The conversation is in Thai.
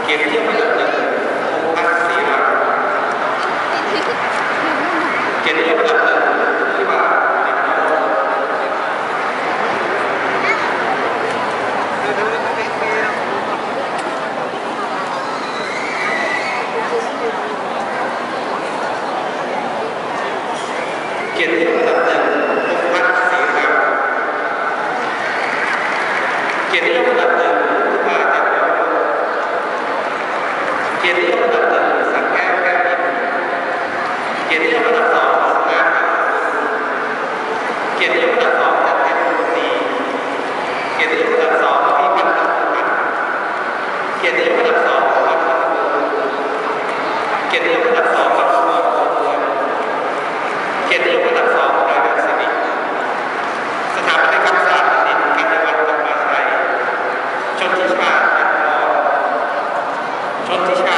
เกียรติยศระดับหนึ่งพงษ์พัฒน์ศรีรัตน์เกียรติยศระดับหนึ่งที่ว่าเกียรติยศระดับหนึ่งพงษ์พัฒน์ศรีรัตน์เกียรติยศระดับหนึ่งที่ว่าจะเกียรติยศระดับหนึ่งสังแก้วแก้วอินเกียรติยศระดับสองสง่าเกียรติยศระดับสองจัดแทนคนดีเกียรติยศระดับสองมีพันธุ์เกียรติยศระดับสองพันธุ์เกียรติยศระดับสองพันธุ์เกียรติยศระดับสองรายการสิริสถาปัตยกรรมศาสตร์ดินกัญญวัฒน์ธรรมชัยชนทิชาชนทิชา